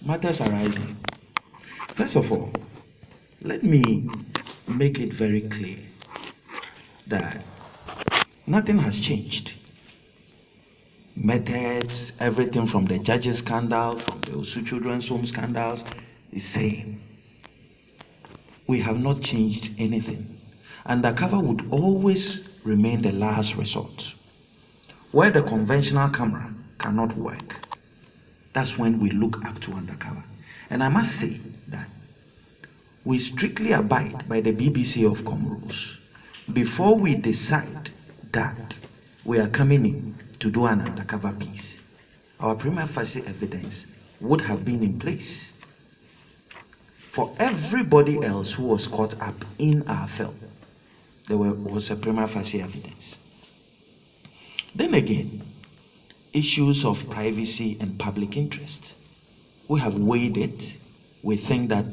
matters arising. First of all, let me make it very clear that nothing has changed. Methods, everything from the judges scandal, from the Osu Children's Home scandals, is same. We have not changed anything. Undercover would always remain the last resort. Where the conventional camera cannot work, that's when we look up to undercover. And I must say that we strictly abide by the BBC of rules before we decide that we are coming in to do an undercover piece. Our prima facie evidence would have been in place for everybody else who was caught up in our film. There was a prima facie evidence. Then again, issues of privacy and public interest. We have weighed it. We think that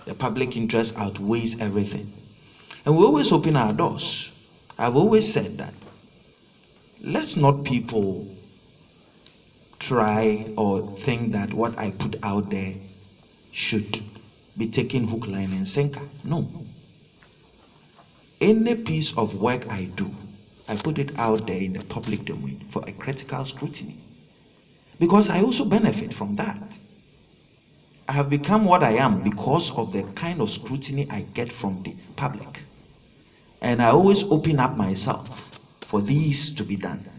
the public interest outweighs everything. And we always open our doors. I've always said that let's not people try or think that what I put out there should be taken hook, line, and sinker. No. Any piece of work I do, I put it out there in the public domain for a critical scrutiny. Because I also benefit from that. I have become what I am because of the kind of scrutiny I get from the public. And I always open up myself for these to be done.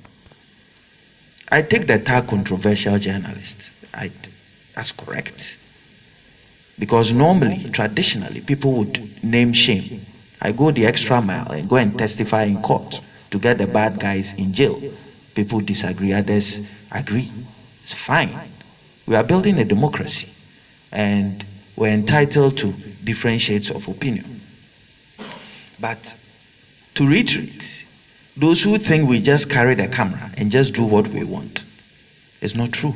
I take the tag controversial journalist. That's correct. Because normally, traditionally, people would name shame. I go the extra mile and go and testify in court to get the bad guys in jail. People disagree, others agree. It's fine. We are building a democracy and we're entitled to different shades of opinion. But to reiterate, those who think we just carry the camera and just do what we want, it's not true.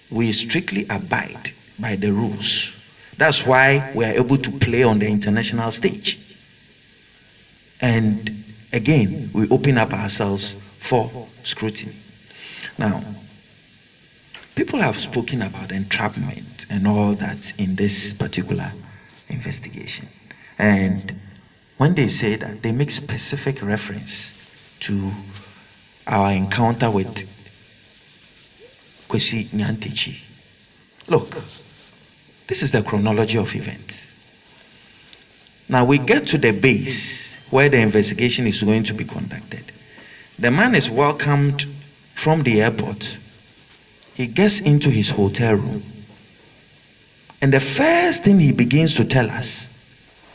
We strictly abide by the rules. That's why we are able to play on the international stage. And again, we open up ourselves for scrutiny. Now, people have spoken about entrapment and all that in this particular investigation. And when they say that, they make specific reference to our encounter with Kwesi Nyantechi. Look, this is the chronology of events. Now we get to the base where the investigation is going to be conducted. The man is welcomed from the airport. He gets into his hotel room. And the first thing he begins to tell us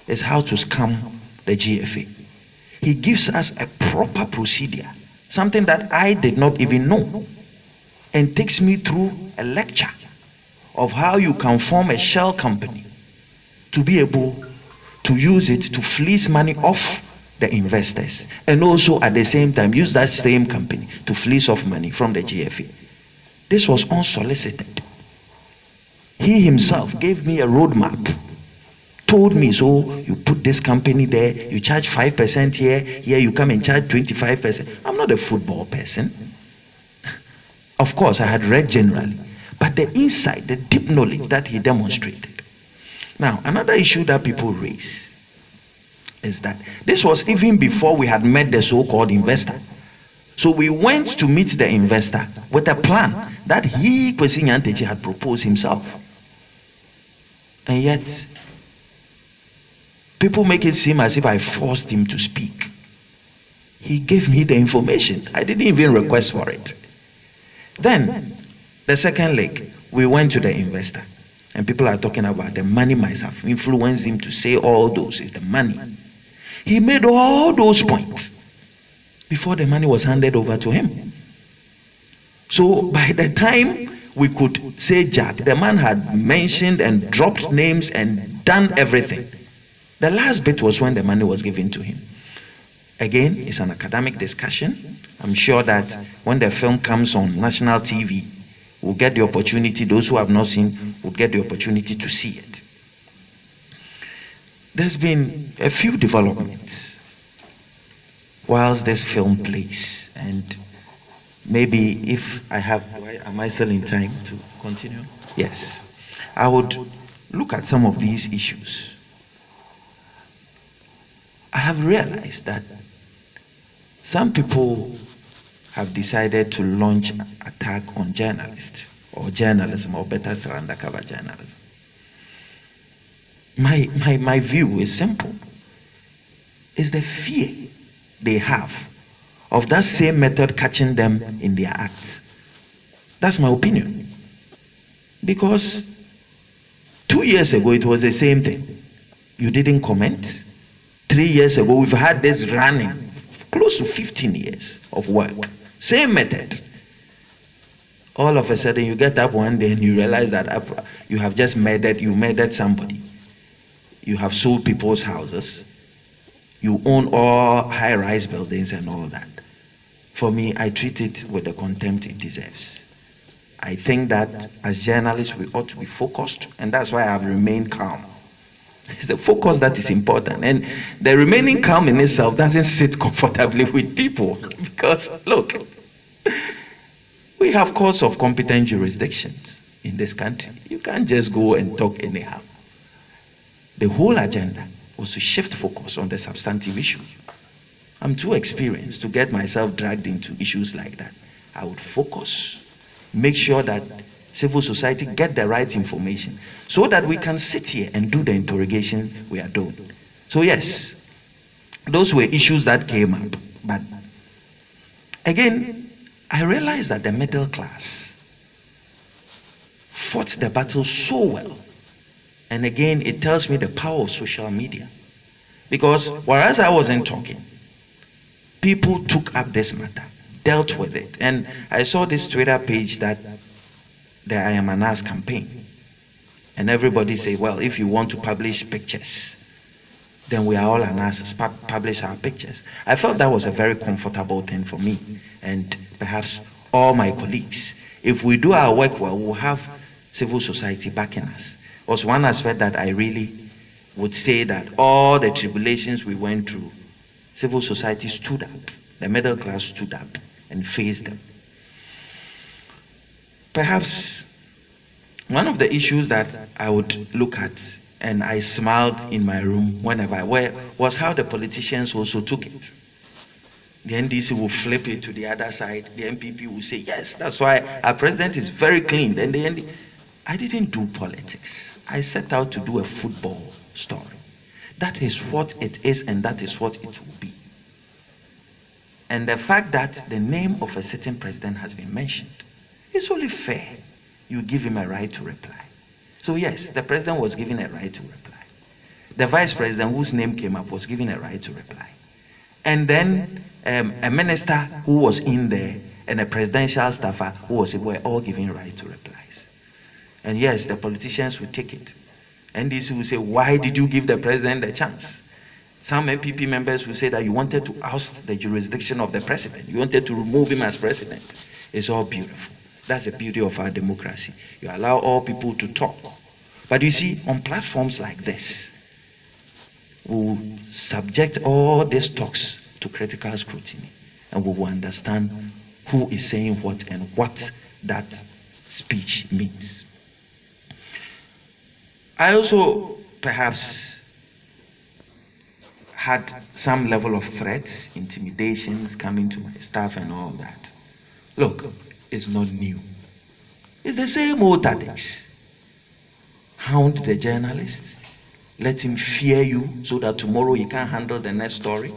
is how to scam the GFA. He gives us a proper procedure, something that I did not even know, and takes me through a lecture of how you can form a shell company to be able to use it to fleece money off the investors, and also at the same time use that same company to fleece off money from the GFA. This was unsolicited. He himself gave me a roadmap, told me, so you put this company there, you charge 5% here you come and charge 25%. I'm not a football person. Of course, I had read generally, but the insight, the deep knowledge that he demonstrated. Now, another issue that people raise is that this was even before we had met the so-called investor. So we went to meet the investor with a plan that he, Kwesi Nyantechi, had proposed himself. And yet, people make it seem as if I forced him to speak. He gave me the information. I didn't even request for it. Then, the second leg, we went to the investor. And people are talking about the money might have influenced him to say all those, is the money. He made all those points before the money was handed over to him. So by the time we could say Jack, the man had mentioned and dropped names and done everything. The last bit was when the money was given to him. Again, it's an academic discussion. I'm sure that when the film comes on national TV, we'll get the opportunity, those who have not seen will get the opportunity to see it. There's been a few developments whilst this film plays, and maybe if I have, am I still in time to continue? Yes. I would look at some of these issues. I have realized that some people have decided to launch an attack on journalists or journalism, or better still, undercover journalism. My view is simple. It's the fear they have of that same method catching them in their acts. That's my opinion. Because 2 years ago it was the same thing. You didn't comment. 3 years ago we've had this running close to 15 years of work. Same method. All of a sudden you get up one day and you realize that you have just murdered somebody. You have sold people's houses. You own all high-rise buildings and all that. For me, I treat it with the contempt it deserves. I think that as journalists we ought to be focused, and that's why I have remained calm. It's the focus that is important, and the remaining calm in itself doesn't sit comfortably with people because look, we have courts of competent jurisdictions in this country. You can't just go and talk anyhow. The whole agenda was to shift focus on the substantive issue. I'm too experienced to get myself dragged into issues like that. I would focus, make sure that civil society get the right information so that we can sit here and do the interrogation we are doing. So yes, those were issues that came up, but again, I realized that the middle class fought the battle so well. And again, it tells me the power of social media. Because whereas I wasn't talking, people took up this matter, dealt with it. And I saw this Twitter page that the I Am an Ass campaign. And everybody say, well, if you want to publish pictures, then we are all an asses, publish our pictures. I felt that was a very comfortable thing for me and perhaps all my colleagues. If we do our work well, we'll have civil society backing us. Was one aspect that I really would say that all the tribulations we went through, civil society stood up, the middle class stood up and faced them. Perhaps one of the issues that I would look at, and I smiled in my room whenever I went, was how the politicians also took it. The NDC will flip it to the other side. The MPP will say, yes, that's why our president is very clean. Then the NDC, I didn't do politics. I set out to do a football story. That is what it is, and that is what it will be. And the fact that the name of a certain president has been mentioned, it's only fair you give him a right to reply. So yes, the president was given a right to reply. The vice president whose name came up was given a right to reply. And then a minister who was in there and a presidential staffer who was, were all given right to replies. And yes, the politicians will take it. And this will say, why did you give the president a chance? Some MPP members will say that you wanted to oust the jurisdiction of the president. You wanted to remove him as president. It's all beautiful. That's the beauty of our democracy. You allow all people to talk. But you see, on platforms like this, we will subject all these talks to critical scrutiny, and we will understand who is saying what and what that speech means. I also perhaps had some level of threats, intimidations coming to my staff and all that. Look, it's not new. It's the same old tactics. Hound the journalist, let him fear you so that tomorrow he can't handle the next story.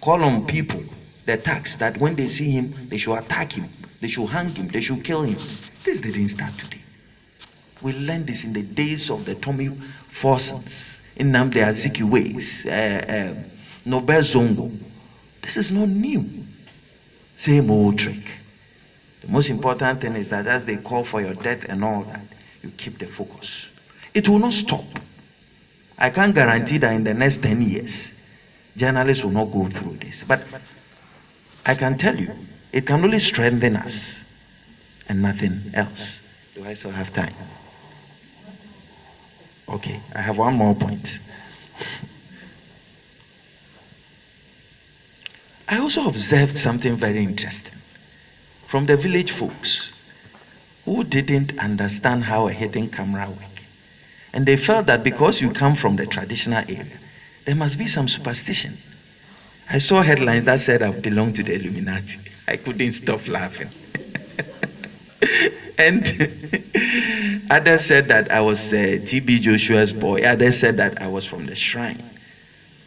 Call on people, the tax, that when they see him, they should attack him, they should hang him, they should kill him. This didn't start today. We learned this in the days of the Tommy Forsons, in Nnamdi Azikiwe's, Nobel Zongo. This is not new. Same old trick. The most important thing is that as they call for your death and all that, you keep the focus. It will not stop. I can't guarantee that in the next 10 years, journalists will not go through this. But I can tell you, it can only strengthen us and nothing else. Do I still have time? Okay, I have one more point. I also observed something very interesting. from the village folks who didn't understand how a hidden camera works. And they felt that because you come from the traditional area, there must be some superstition. I saw headlines that said I belong to the Illuminati. I couldn't stop laughing. And others said that I was TB Joshua's boy. Others said that I was from the shrine.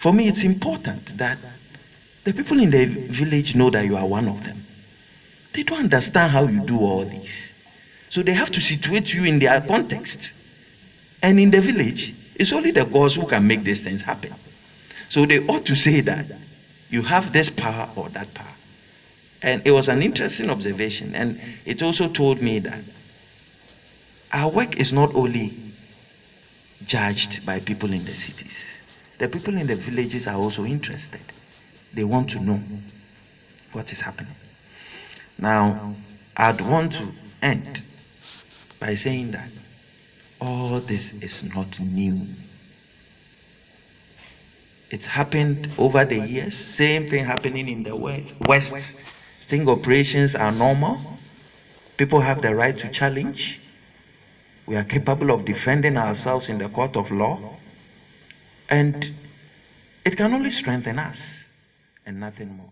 For me, it's important that the people in the village know that you are one of them. They don't understand how you do all this. So they have to situate you in their context. And in the village, it's only the gods who can make these things happen. So they ought to say that you have this power or that power. And it was an interesting observation. And it also told me that our work is not only judged by people in the cities. The people in the villages are also interested. They want to know what is happening. Now, I'd want to end by saying that all this is not new. It's happened over the years. Same thing happening in the West. Sting operations are normal. People have the right to challenge. We are capable of defending ourselves in the court of law. And it can only strengthen us and nothing more.